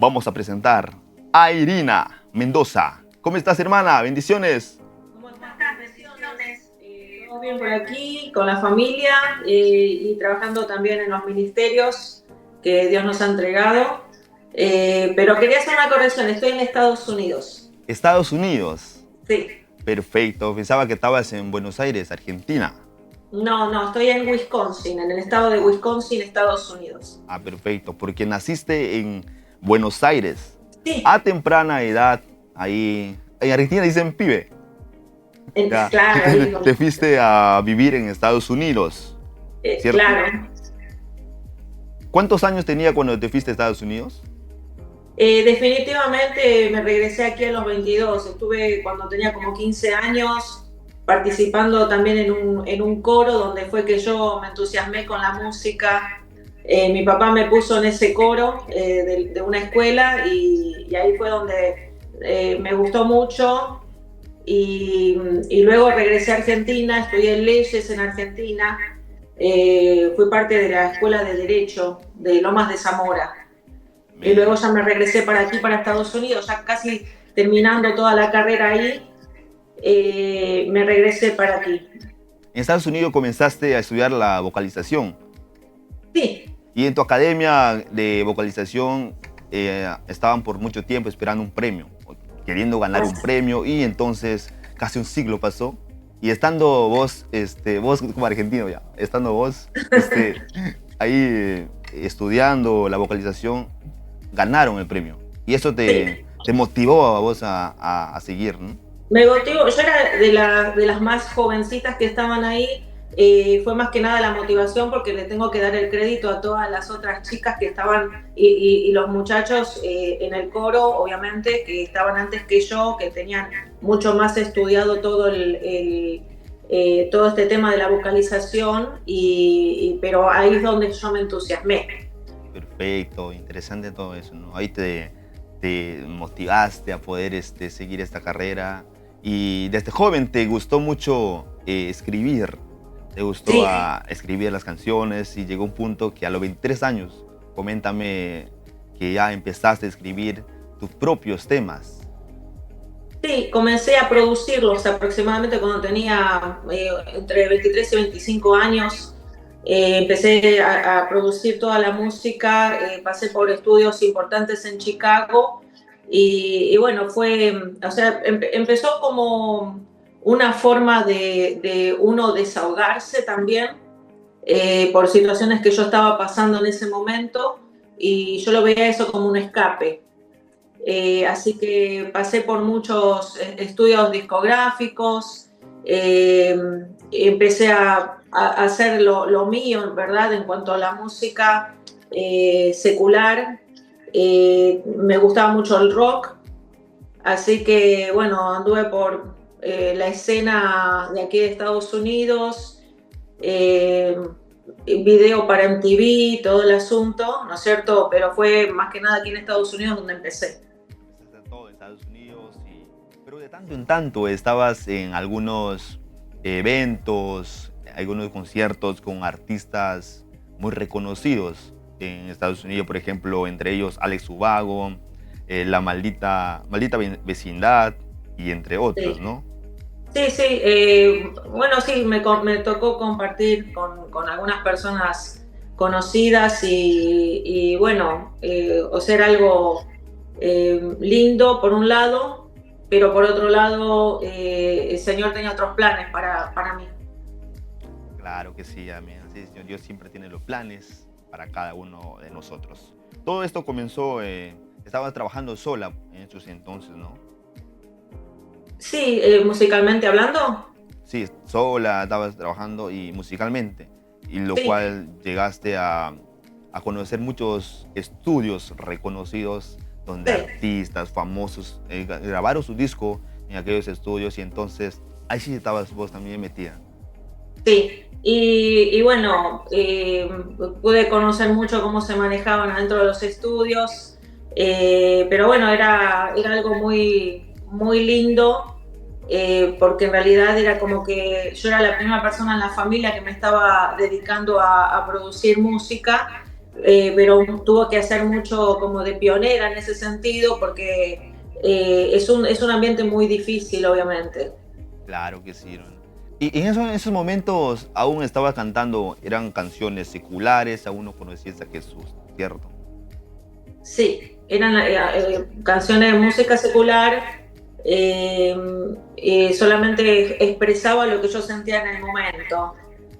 vamos a presentar a Irina Mendoza. ¿Cómo estás, hermana? Bendiciones. ¿Cómo estás? Bendiciones. Todo bien por aquí, con la familia y trabajando también en los ministerios que Dios nos ha entregado. Pero quería hacer una corrección, estoy en Estados Unidos. Estados Unidos. Sí. Perfecto. Pensaba que estabas en Buenos Aires, Argentina. No, estoy en Wisconsin, en el estado de Wisconsin, Estados Unidos. Ah, perfecto. Porque naciste en Buenos Aires. Sí. A temprana edad, ahí... En Argentina dicen pibe. Ya. Claro, ahí, Te fuiste a vivir en Estados Unidos, ¿cierto? claro. ¿Cuántos años tenía cuando te fuiste a Estados Unidos? Definitivamente me regresé aquí a los 22. Estuve cuando tenía como 15 años participando también en un coro donde fue que yo me entusiasmé con la música. Mi papá me puso en ese coro de una escuela y ahí fue donde me gustó mucho y luego regresé a Argentina, estudié leyes en Argentina, fui parte de la Escuela de Derecho de Lomas de Zamora. Y luego ya me regresé para aquí, para Estados Unidos, ya casi terminando toda la carrera ahí, me regresé para aquí. En Estados Unidos comenzaste a estudiar la vocalización. Sí. Y en tu academia de vocalización estaban por mucho tiempo esperando un premio, queriendo ganar un premio, y entonces casi un siglo pasó. Y estando vos, vos como argentino ya, estando vos ahí estudiando la vocalización, ganaron el premio. Y eso te motivó a vos a seguir, ¿no? Me motivó, yo era de las más jovencitas que estaban ahí, fue más que nada la motivación porque le tengo que dar el crédito a todas las otras chicas que estaban y los muchachos en el coro, obviamente, que estaban antes que yo, que tenían mucho más estudiado todo todo este tema de la vocalización, pero ahí es donde yo me entusiasmé. Perfecto, interesante todo eso, ¿no? Ahí te motivaste a poder seguir esta carrera. Y desde joven te gustó mucho escribir, te gustó Sí. Escribir las canciones, y llegó un punto que a los 23 años, coméntame, que ya empezaste a escribir tus propios temas. Sí, comencé a producirlos aproximadamente cuando tenía entre 23 y 25 años. Empecé a producir toda la música, pasé por estudios importantes en Chicago y bueno, o sea, empezó como una forma de uno desahogarse también por situaciones que yo estaba pasando en ese momento y yo lo veía eso como un escape. Así que pasé por muchos estudios discográficos, empecé a hacer lo mío, ¿verdad? En cuanto a la música secular, me gustaba mucho el rock, así que bueno, anduve por la escena de aquí de Estados Unidos, eh, video para MTV, todo el asunto, ¿no es cierto? Pero fue más que nada aquí en Estados Unidos donde empecé. Todo en Estados Unidos, pero de tanto en tanto estabas en algunos eventos, algunos conciertos con artistas muy reconocidos en Estados Unidos, por ejemplo, entre ellos Alex Ubago, La Maldita Vecindad, y entre otros, Sí. ¿no? Sí, bueno, sí, me tocó compartir con algunas personas conocidas y bueno, o ser algo lindo por un lado, pero por otro lado el Señor tenía otros planes para mí. Claro que sí, amén. Sí, Señor, Dios siempre tiene los planes para cada uno de nosotros. Todo esto comenzó, estabas trabajando sola en esos entonces, ¿no? Sí, musicalmente hablando. Sí, sola, estabas trabajando y musicalmente, y lo Sí, cual llegaste a conocer muchos estudios reconocidos donde sí. artistas famosos grabaron su disco en aquellos estudios, y entonces ahí sí estabas vos también metida. Sí, y bueno, pude conocer mucho cómo se manejaban adentro de los estudios, pero bueno, era algo muy lindo, porque en realidad era como que yo era la primera persona en la familia que me estaba dedicando a producir música, pero tuvo que hacer mucho como de pionera en ese sentido porque es un ambiente muy difícil, obviamente. Claro que sí, ¿no? Y en esos momentos aún estaba cantando, eran canciones seculares, aún no conocías a Jesús, ¿cierto? Sí, eran canciones de música secular, eh, solamente expresaba lo que yo sentía en el momento.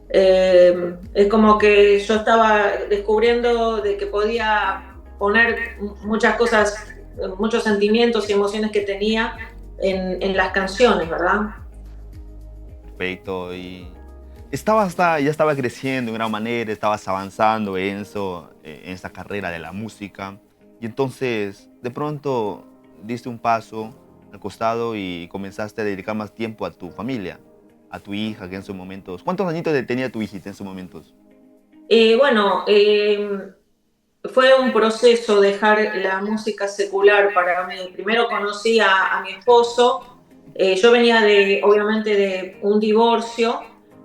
Es como que yo estaba descubriendo de que podía poner muchas cosas, muchos sentimientos y emociones que tenía en las canciones, ¿verdad? Perfecto. Y ya estaba creciendo de una manera, estabas avanzando en eso, en esa carrera de la música. Y entonces, de pronto, diste un paso al costado y comenzaste a dedicar más tiempo a tu familia, a tu hija, que en esos momentos... ¿Cuántos añitos tenía tu hijita en esos momentos? Bueno, fue un proceso dejar la música secular para mí. Primero conocí a mi esposo, yo venía de, obviamente, de un divorcio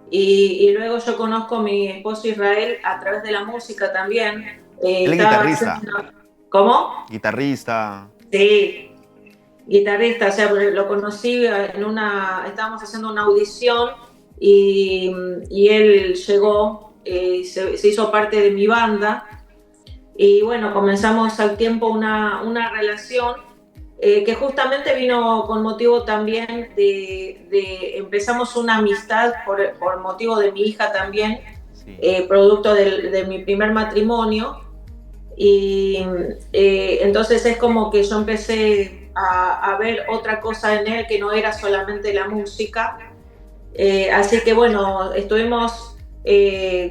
y luego yo conozco a mi esposo Israel a través de la música también. Él es Estaba guitarrista, haciendo... ¿Cómo? guitarrista. Sí, guitarrista, o sea, lo conocí en una, estábamos haciendo una audición y él llegó, se hizo parte de mi banda y bueno, comenzamos al tiempo una relación que justamente vino con motivo también empezamos una amistad por motivo de mi hija también, Sí. producto de mi primer matrimonio. Y entonces es como que yo empecé a ver otra cosa en él que no era solamente la música. Así que bueno, estuvimos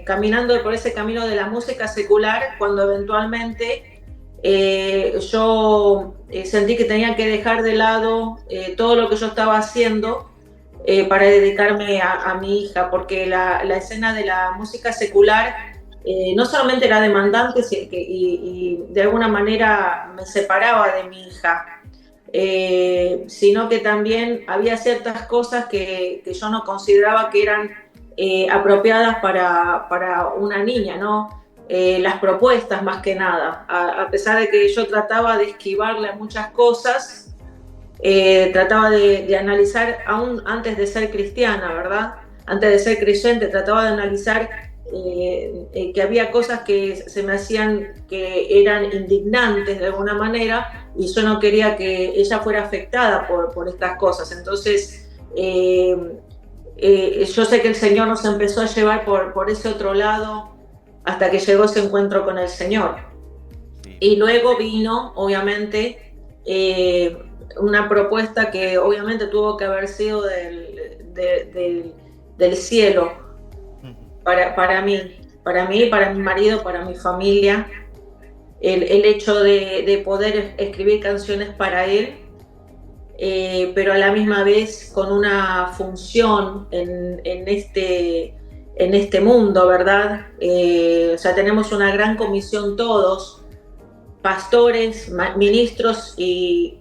caminando por ese camino de la música secular cuando eventualmente yo sentí que tenía que dejar de lado todo lo que yo estaba haciendo para dedicarme a mi hija, porque la escena de la música secular no solamente era demandante y de alguna manera me separaba de mi hija, sino que también había ciertas cosas que yo no consideraba que eran apropiadas para una niña, ¿no? Las propuestas más que nada, a pesar de que yo trataba de esquivarle muchas cosas, trataba de analizar, aún antes de ser cristiana, ¿verdad? Antes de ser creyente, trataba de analizar que había cosas que se me hacían que eran indignantes de alguna manera y yo no quería que ella fuera afectada por estas cosas. Entonces, yo sé que el Señor nos empezó a llevar por ese otro lado hasta que llegó ese encuentro con el Señor. Sí. Y luego vino, obviamente, una propuesta que obviamente tuvo que haber sido del cielo para mí, para mi marido, para mi familia. El hecho de poder escribir canciones para él, pero a la misma vez con una función en este mundo, ¿verdad? O sea, tenemos una gran comisión todos, pastores, ministros y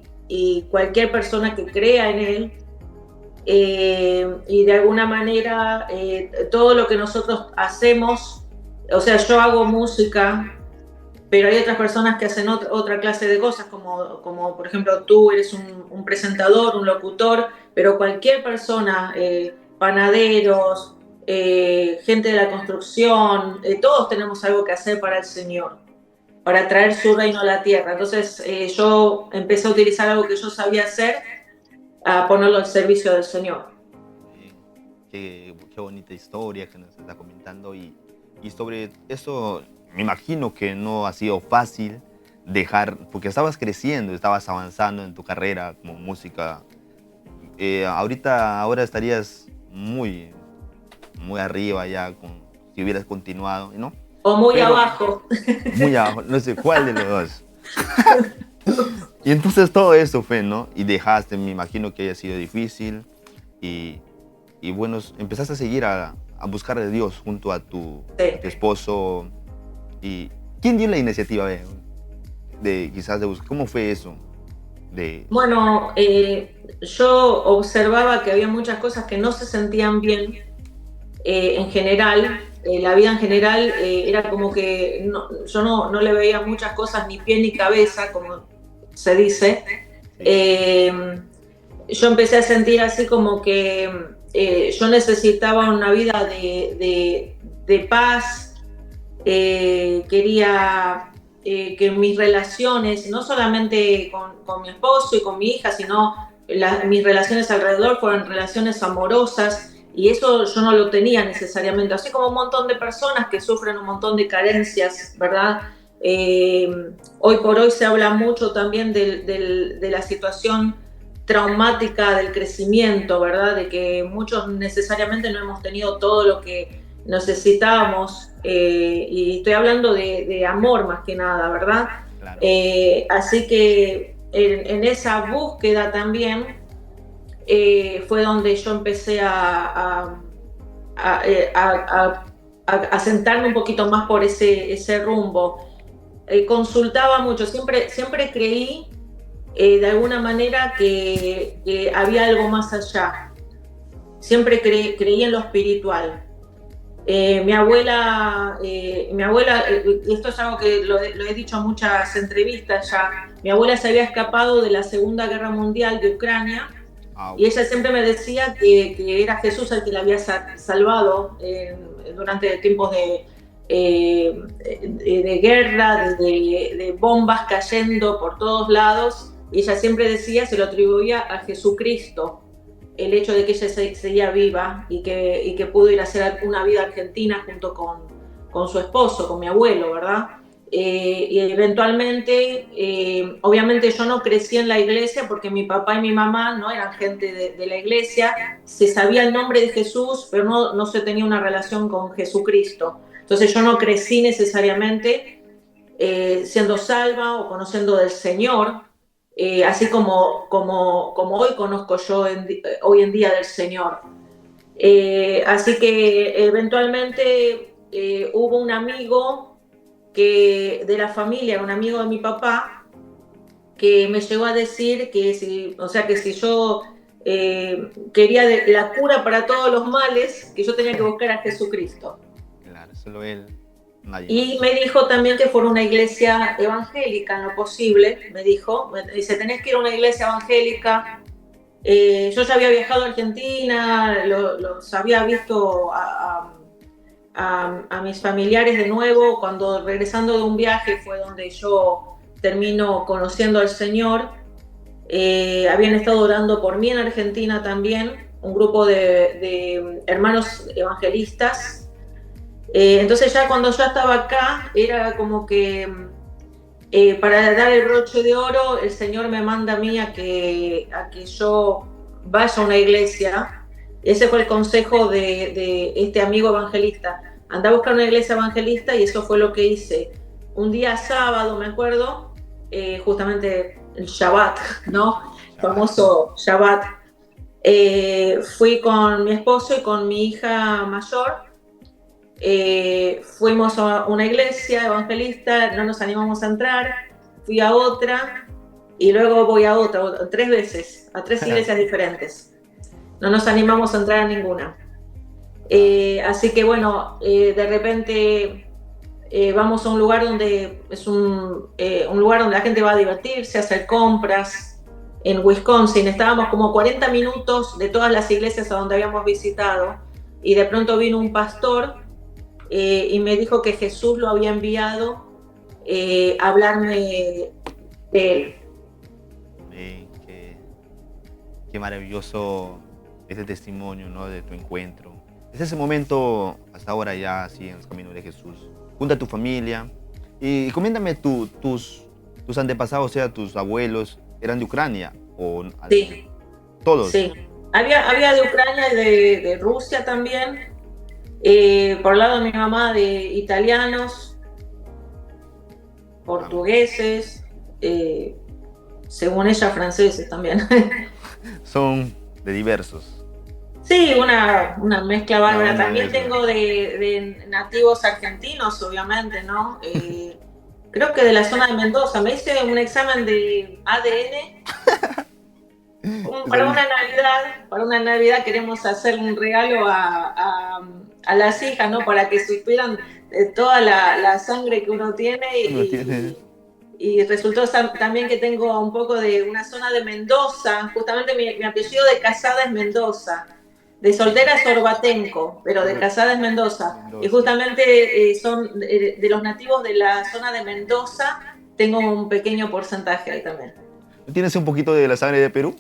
cualquier persona que crea en él. Y de alguna manera todo lo que nosotros hacemos, o sea, yo hago música, pero hay otras personas que hacen otra clase de cosas, como por ejemplo tú eres un presentador, un locutor, pero cualquier persona, panaderos, gente de la construcción, todos tenemos algo que hacer para el Señor, para traer su reino a la tierra. Entonces yo empecé a utilizar algo que yo sabía hacer, a ponerlo al servicio del Señor. Qué bonita historia que nos está comentando y sobre eso me imagino que no ha sido fácil dejar, porque estabas creciendo, estabas avanzando en tu carrera como música. Ahora estarías muy arriba ya si hubieras continuado, ¿no? O muy Pero abajo. muy abajo, no sé cuál de los dos. Y entonces todo eso fue, ¿no? Y dejaste, me imagino que haya sido difícil y, y bueno, empezaste a seguir a buscar a Dios junto a tu Sí. esposo. ¿Y quién dio la iniciativa de quizás de buscar? ¿Cómo fue eso? De, Bueno, yo observaba que había muchas cosas que no se sentían bien en general, la vida en general era como que yo no le veía muchas cosas ni pie ni cabeza, como se dice. Sí. Eh, yo empecé a sentir así como que yo necesitaba una vida de paz, quería que mis relaciones, no solamente con mi esposo y con mi hija, sino mis relaciones alrededor fueran relaciones amorosas, y eso yo no lo tenía necesariamente, así como un montón de personas que sufren un montón de carencias, ¿verdad? Eh, Hoy por hoy se habla mucho también de la situación traumática del crecimiento, ¿verdad? De que muchos necesariamente no hemos tenido todo lo que necesitábamos, y estoy hablando de amor más que nada, ¿verdad? Claro. Así que en esa búsqueda también fue donde yo empecé a, eh, a, a sentarme un poquito más por ese rumbo. Consultaba mucho, siempre creí de alguna manera que había algo más allá. Siempre creí en lo espiritual. Esto es algo que lo he dicho en muchas entrevistas ya, mi abuela se había escapado de la Segunda Guerra Mundial de Ucrania, y ella siempre me decía que era Jesús el que la había salvado durante tiempos de guerra, de bombas cayendo por todos lados, y ella siempre decía, se lo atribuía a Jesucristo, el hecho de que ella seguía viva y que pudo ir a hacer una vida argentina junto con su esposo, con mi abuelo, ¿verdad? Y eventualmente, obviamente yo no crecí en la iglesia porque mi papá y mi mamá no eran gente de la iglesia, se sabía el nombre de Jesús, pero no se tenía una relación con Jesucristo. Entonces yo no crecí necesariamente siendo salva o conociendo del Señor, así como hoy conozco yo hoy en día del Señor. Así que eventualmente hubo un amigo de la familia, un amigo de mi papá, que me llegó a decir que si yo quería la cura para todos los males, que yo tenía que buscar a Jesucristo. Claro, solo él, nadie más. Y me dijo también que fuera una iglesia evangélica en lo posible, me dice, tenés que ir a una iglesia evangélica. Yo ya había viajado a Argentina, los había visto a mis familiares de nuevo, cuando regresando de un viaje fue donde yo termino conociendo al Señor. Habían estado orando por mí en Argentina también, un grupo de hermanos evangelistas. Entonces ya cuando yo estaba acá, era como que para dar el broche de oro, el Señor me manda a mí a que yo vaya a una iglesia. Ese fue el consejo de este amigo evangelista. Andá a buscar una iglesia evangelista, y eso fue lo que hice. Un día sábado, me acuerdo, justamente el Shabbat, ¿no? Famoso Shabbat. Fui con mi esposo y con mi hija mayor. Fuimos a una iglesia evangelista, no nos animamos a entrar, fui a otra y luego voy a otra, 3 veces, a 3 iglesias diferentes. No nos animamos a entrar a ninguna. Así que bueno, de repente vamos a un lugar donde es un lugar donde la gente va a divertirse, a hacer compras, en Wisconsin. Estábamos como 40 minutos de todas las iglesias a donde habíamos visitado, y de pronto vino un pastor y me dijo que Jesús lo había enviado a hablarme de él. Qué maravilloso ese testimonio, ¿no? De tu encuentro. Desde ese momento hasta ahora ya así en los caminos de Jesús. Junta a tu familia y coméntame tus antepasados, o sea, tus abuelos, ¿eran de Ucrania? O Sí. ¿Todos? Sí. Había de Ucrania y de Rusia también. Por el lado de mi mamá, de italianos, portugueses, según ella, franceses también. Son de diversos. Sí, una mezcla bárbara. Una También mezcla. tengo de nativos argentinos, obviamente, ¿no? Creo que de la zona de Mendoza. Me hice un examen de ADN. Para una Navidad queremos hacer un regalo a las hijas, ¿no? Para que supieran toda la sangre que uno tiene Uno tiene... y resultó también que tengo un poco de una zona de Mendoza, justamente mi apellido de casada es Mendoza, de soltera es Orbatenco, pero de casada es Mendoza. Y Mendoza. justamente son de los nativos de la zona de Mendoza, tengo un pequeño porcentaje ahí también. ¿Tú tienes un poquito de la sangre de Perú?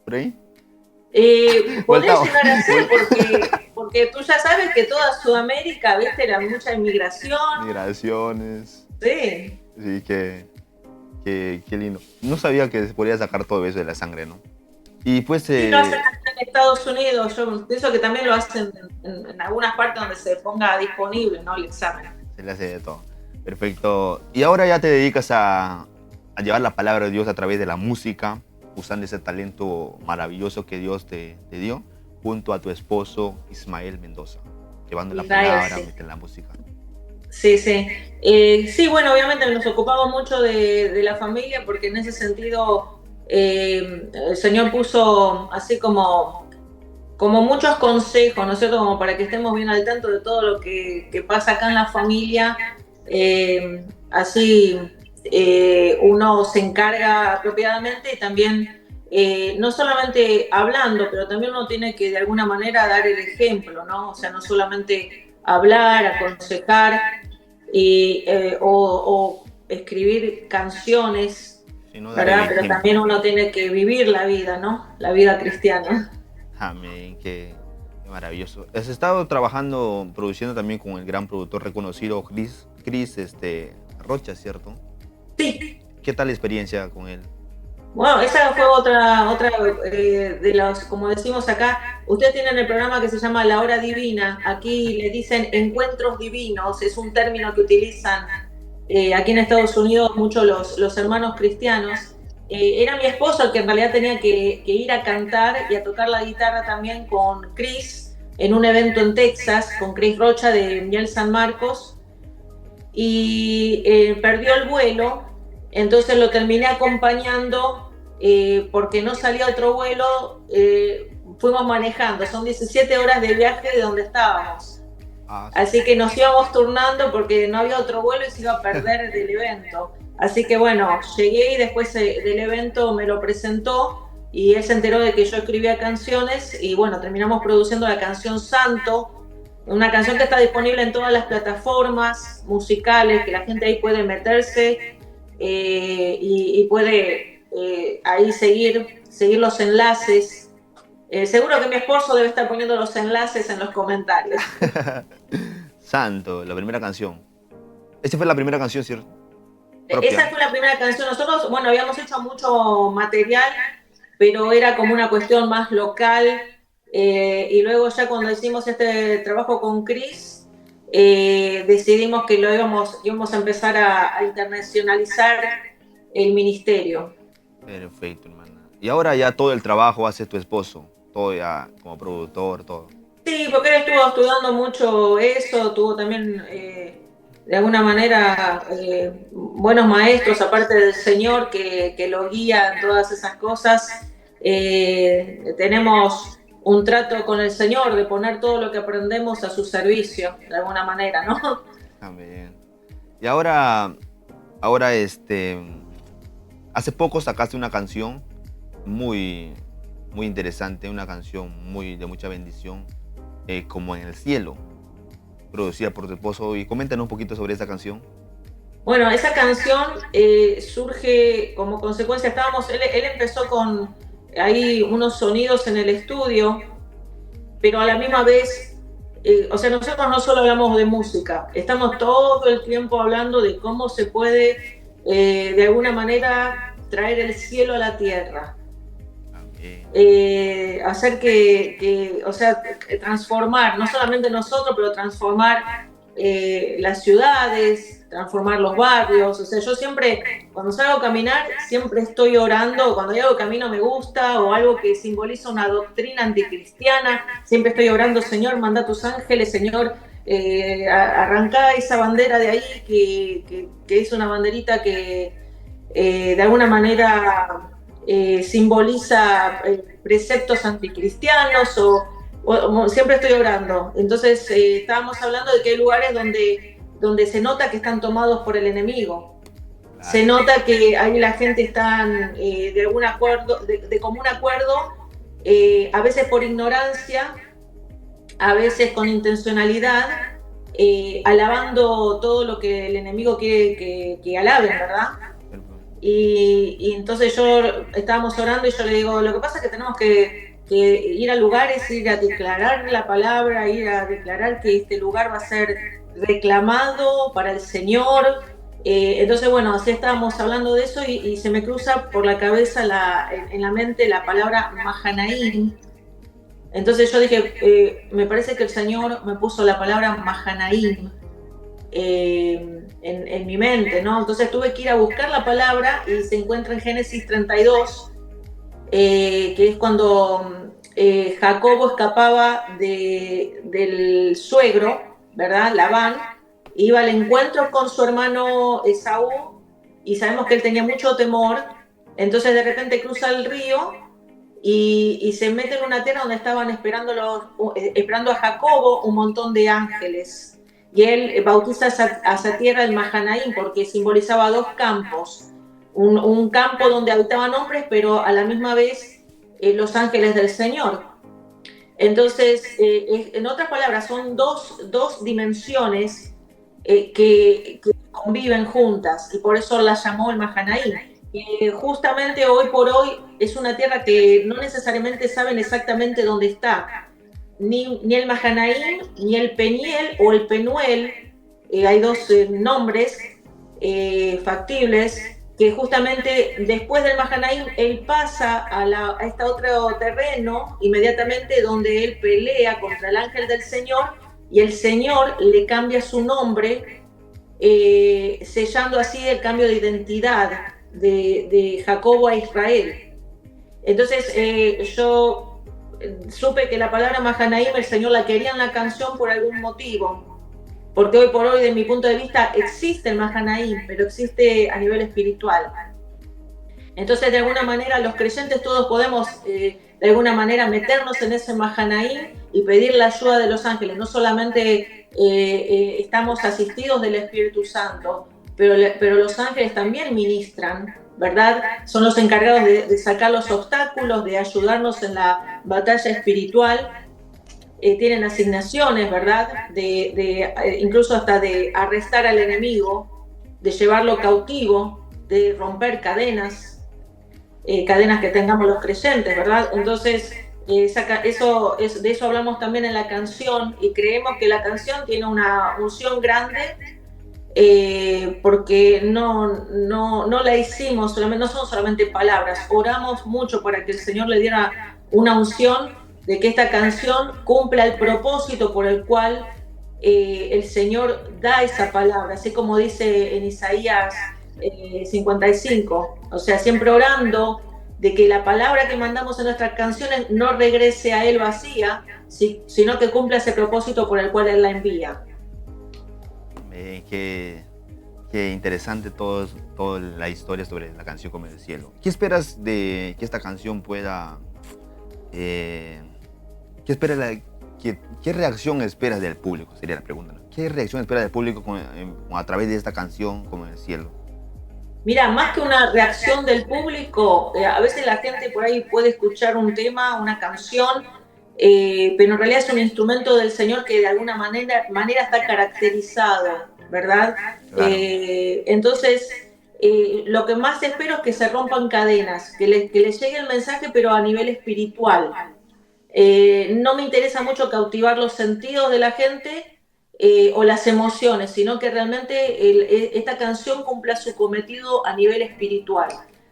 ¿Por ahí? Podría Vuelta. llegar a ser porque tú ya sabes que toda Sudamérica, viste, era mucha inmigración. Migraciones. Sí. Sí, qué lindo. No sabía que se podía sacar todo eso de la sangre, ¿no? Y pues... Sí, lo hacen acá en Estados Unidos. Yo pienso que también lo hacen en algunas partes donde se ponga disponible, ¿no? El examen. se le hace de todo. Perfecto. Y ahora ya te dedicas a llevar la palabra de Dios a través de la música, usando ese talento maravilloso que Dios te dio, junto a tu esposo Ismael Mendoza, llevando la Israel, palabra sí. en la música. Sí, sí. Sí, bueno, obviamente nos ocupamos mucho de la familia porque en ese sentido el Señor puso así como muchos consejos, ¿no es cierto? Como para que estemos bien al tanto de todo lo que pasa acá en la familia. Así uno se encarga apropiadamente y también no solamente hablando, pero también uno tiene que de alguna manera dar el ejemplo, ¿no? O sea, no solamente hablar, aconsejar o escribir canciones, Sino dar el ¿verdad? Pero ejemplo. también uno tiene que vivir la vida, ¿no? La vida cristiana. Amén, qué maravilloso. Has estado trabajando, produciendo también con el gran productor reconocido Chris Rocha, ¿cierto? Sí. ¿Qué tal la experiencia con él? Bueno, esa fue otra de los, como decimos acá, ustedes tienen el programa que se llama La Hora Divina, aquí le dicen encuentros divinos, es un término que utilizan aquí en Estados Unidos mucho los hermanos cristianos. Era mi esposo el que en realidad tenía que ir a cantar y a tocar la guitarra también con Chris en un evento en Texas, con Chris Rocha de Miel San Marcos, y perdió el vuelo, entonces lo terminé acompañando porque no salía otro vuelo, fuimos manejando, son 17 horas de viaje de donde estábamos. Ah, Así que nos íbamos turnando porque no había otro vuelo y se iba a perder del evento. Así que bueno, llegué y después del evento me lo presentó y él se enteró de que yo escribía canciones y bueno, terminamos produciendo la canción Santo, una canción que está disponible en todas las plataformas musicales, que la gente ahí puede meterse y puede ahí seguir los enlaces. Seguro que mi esposo debe estar poniendo los enlaces en los comentarios. Santo, la primera canción. Esa fue la primera canción, ¿cierto? Esa Propia. fue la primera canción. Nosotros, bueno, habíamos hecho mucho material, pero era como una cuestión más local. Y luego ya cuando hicimos este trabajo con Chris, decidimos que íbamos a empezar a internacionalizar el ministerio. Perfecto, hermana. Y ahora ya todo el trabajo hace tu esposo, todo ya como productor, todo. Sí, porque él estuvo estudiando mucho eso, tuvo también de alguna manera buenos maestros, aparte del Señor que lo guía en todas esas cosas. Tenemos un trato con el Señor de poner todo lo que aprendemos a su servicio, de alguna manera, ¿no? También. Y ahora hace poco sacaste una canción muy, muy interesante, una canción de mucha bendición, como en el cielo, producida por tu esposo. Y coméntanos un poquito sobre esa canción. Bueno, esa canción surge como consecuencia, él empezó con ahí unos sonidos en el estudio, pero a la misma vez, o sea, nosotros no solo hablamos de música, estamos todo el tiempo hablando de cómo se puede de alguna manera traer el cielo a la tierra. Hacer o sea, transformar, no solamente nosotros, pero transformar las ciudades, transformar los barrios. O sea, yo siempre, cuando salgo a caminar, siempre estoy orando. Cuando hay algo que a mí no me gusta o algo que simboliza una doctrina anticristiana, siempre estoy orando, Señor, manda tus ángeles, Señor, arrancá esa bandera de ahí, que es una banderita que de alguna manera simboliza preceptos anticristianos siempre estoy orando. Entonces estábamos hablando de que hay lugares donde se nota que están tomados por el enemigo. Se nota que ahí la gente está de algún acuerdo, de común acuerdo, a veces por ignorancia, a veces con intencionalidad, alabando todo lo que el enemigo quiere que alaben, ¿verdad? Y entonces estábamos orando y yo le digo, lo que pasa es que tenemos que ir a lugares, ir a declarar la palabra, ir a declarar que este lugar va a ser reclamado para el Señor. Entonces, bueno, así estábamos hablando de eso y se me cruza por la cabeza, en la mente, la palabra Mahanaim. Entonces yo dije, me parece que el Señor me puso la palabra Mahanaim en mi mente, ¿no? Entonces tuve que ir a buscar la palabra y se encuentra en Génesis 32, que es cuando Jacobo escapaba del suegro, ¿verdad? Labán, iba al encuentro con su hermano Esaú y sabemos que él tenía mucho temor, entonces de repente cruza el río y se mete en una tierra donde estaban esperando a Jacobo un montón de ángeles. Y él bautiza a esa tierra el Mahanaim porque simbolizaba dos campos. Un campo donde habitaban hombres, pero a la misma vez los ángeles del Señor. Entonces, en otras palabras, son dos dimensiones que conviven juntas y por eso la llamó el Mahanaim. Justamente hoy por hoy es una tierra que no necesariamente saben exactamente dónde está. Ni el Mahanaim, ni el Peniel o el Penuel, hay dos nombres factibles, que justamente después del Mahanaim él pasa a este otro terreno inmediatamente donde él pelea contra el ángel del Señor y el Señor le cambia su nombre, sellando así el cambio de identidad de Jacobo a Israel. Entonces yo supe que la palabra Mahanaim el Señor la quería en la canción por algún motivo, porque hoy por hoy, de mi punto de vista, existe el Mahanaim, pero existe a nivel espiritual. Entonces, de alguna manera, los creyentes todos podemos, de alguna manera, meternos en ese Mahanaim y pedir la ayuda de los ángeles. No solamente estamos asistidos del Espíritu Santo, pero los ángeles también ministran, ¿verdad? Son los encargados de sacar los obstáculos, de ayudarnos en la batalla espiritual. Tienen asignaciones, ¿verdad? Incluso hasta de arrestar al enemigo, de llevarlo cautivo, de romper cadenas que tengamos los creyentes, ¿verdad? Entonces, de eso hablamos también en la canción y creemos que la canción tiene una unción grande porque no la hicimos, no son solamente palabras, oramos mucho para que el Señor le diera una unción de que esta canción cumpla el propósito por el cual el Señor da esa palabra, así como dice en Isaías 55, o sea, siempre orando de que la palabra que mandamos en nuestras canciones no regrese a Él vacía, sino que cumpla ese propósito por el cual Él la envía. Qué interesante toda la historia sobre la canción Como del Cielo. ¿Qué esperas de que esta canción pueda... ¿Qué reacción esperas del público? Sería la pregunta, ¿no? ¿Qué reacción esperas del público a través de esta canción Como el Cielo? Mira, más que una reacción del público, a veces la gente por ahí puede escuchar un tema, una canción, pero en realidad es un instrumento del Señor que de alguna manera está caracterizado, ¿verdad? Claro. Entonces, lo que más espero es que se rompan cadenas, que les llegue el mensaje, pero a nivel espiritual. No me interesa mucho cautivar los sentidos de la gente o las emociones, sino que realmente esta canción cumpla su cometido a nivel espiritual.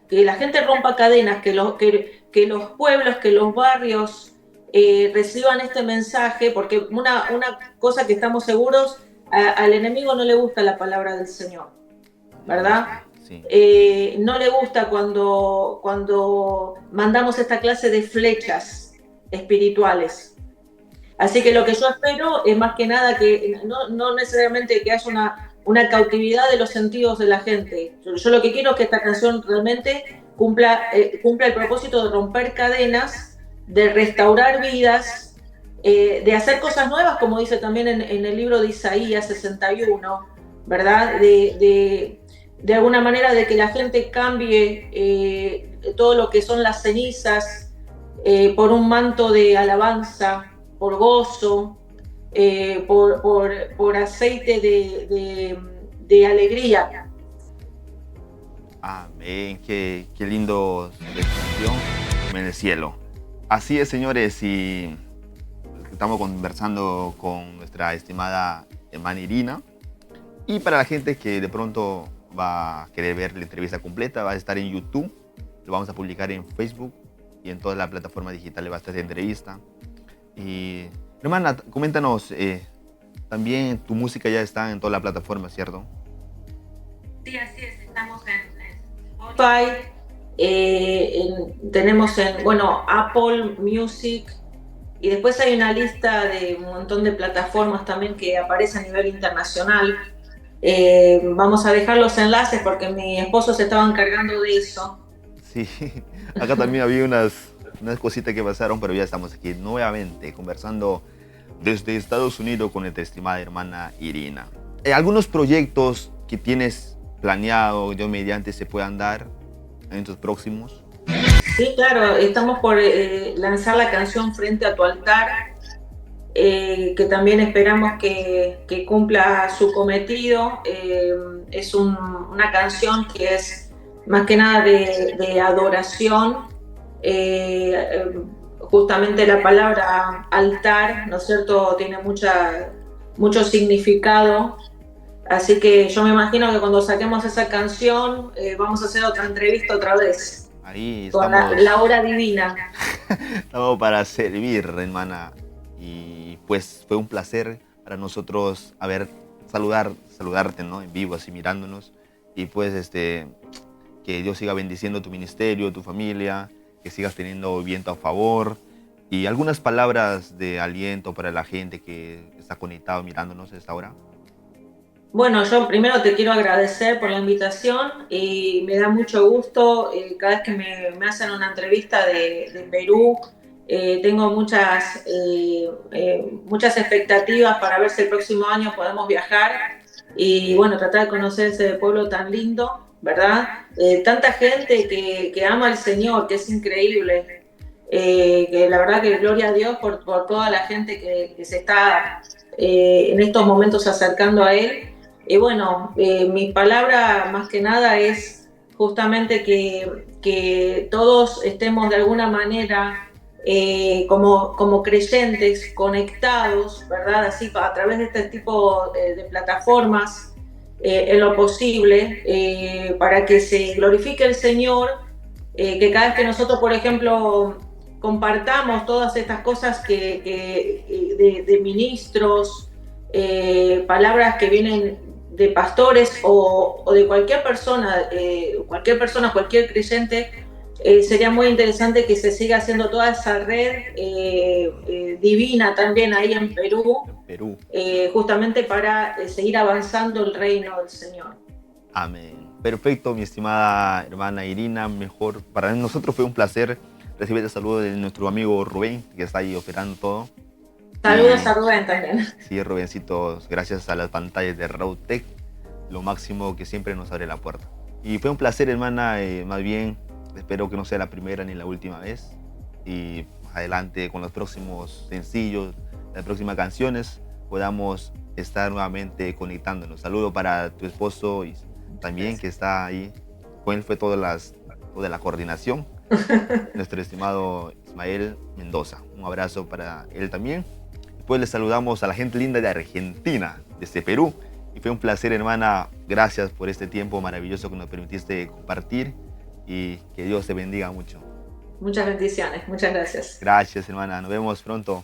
Que la gente rompa cadenas, que los pueblos, que los barrios reciban este mensaje, porque una cosa que estamos seguros, al enemigo no le gusta la palabra del Señor, ¿verdad? Sí. No le gusta cuando mandamos esta clase de flechas espirituales. Así que lo que yo espero es más que nada que no necesariamente que haya una cautividad de los sentidos de la gente. Yo lo que quiero es que esta canción realmente cumpla el propósito de romper cadenas, de restaurar vidas, de hacer cosas nuevas, como dice también en el libro de Isaías 61, ¿verdad? De alguna manera de que la gente cambie todo lo que son las cenizas por un manto de alabanza, por gozo, por aceite de alegría. Amén, qué lindo definición en el cielo. Así es, señores, y estamos conversando con nuestra estimada hermana Irina. Y para la gente que de pronto va a querer ver la entrevista completa, va a estar en YouTube, lo vamos a publicar en Facebook y en todas las plataformas digitales va a estar esta entrevista. Y hermana, coméntanos, también tu música ya está en todas las plataformas, ¿cierto? Sí, así es, estamos en Spotify, tenemos bueno, Apple Music, y después hay una lista de un montón de plataformas también que aparece a nivel internacional. Vamos a dejar los enlaces porque mi esposo se estaba encargando de eso. Sí, acá también había unas cositas que pasaron, pero ya estamos aquí nuevamente conversando desde Estados Unidos con nuestra estimada hermana Irina. ¿Algunos proyectos que tienes planeado, yo mediante, se puedan dar en estos próximos? Sí, claro, estamos por lanzar la canción Frente a tu altar, que también esperamos que cumpla su cometido. Es una canción que es más que nada de adoración. Justamente la palabra altar, ¿no es cierto?, tiene mucho significado. Así que yo me imagino que cuando saquemos esa canción vamos a hacer otra entrevista otra vez. Ahí Con estamos. la hora divina. Estamos para servir, hermana. Y pues fue un placer para nosotros saludarte, ¿no? En vivo, así mirándonos. Y pues que Dios siga bendiciendo tu ministerio, tu familia, que sigas teniendo viento a favor. Y algunas palabras de aliento para la gente que está conectado mirándonos a esta hora. Bueno, yo primero te quiero agradecer por la invitación y me da mucho gusto cada vez que me hacen una entrevista de Perú. Tengo muchas expectativas para ver si el próximo año podemos viajar y bueno, tratar de conocer ese pueblo tan lindo, ¿verdad? Tanta gente que ama al Señor, que es increíble. Que la verdad que gloria a Dios por toda la gente que se está en estos momentos acercando a Él. Y bueno, mi palabra más que nada es justamente que todos estemos de alguna manera como creyentes conectados, ¿verdad? Así a través de este tipo de plataformas en lo posible para que se glorifique el Señor, que cada vez que nosotros, por ejemplo, compartamos todas estas cosas de ministros, palabras que vienen de pastores o de cualquier persona, cualquier creyente, sería muy interesante que se siga haciendo toda esa red divina también ahí en Perú, justamente para seguir avanzando el reino del Señor. Amén. Perfecto, mi estimada hermana Irina. Mejor, para nosotros fue un placer recibir el saludo de nuestro amigo Rubén, que está ahí operando todo. Saludos a Rubén también. Sí, Rubéncito, gracias a las pantallas de Rautec, lo máximo que siempre nos abre la puerta. Y fue un placer, hermana, más bien, espero que no sea la primera ni la última vez. Y adelante con los próximos sencillos, las próximas canciones, podamos estar nuevamente conectándonos. Saludo para tu esposo y también que está ahí. Con él fue toda la coordinación. Nuestro estimado Ismael Mendoza. Un abrazo para él también. Después les saludamos a la gente linda de Argentina, desde Perú. Y fue un placer, hermana. Gracias por este tiempo maravilloso que nos permitiste compartir. Y que Dios te bendiga mucho. Muchas bendiciones. Muchas gracias. Gracias, hermana. Nos vemos pronto.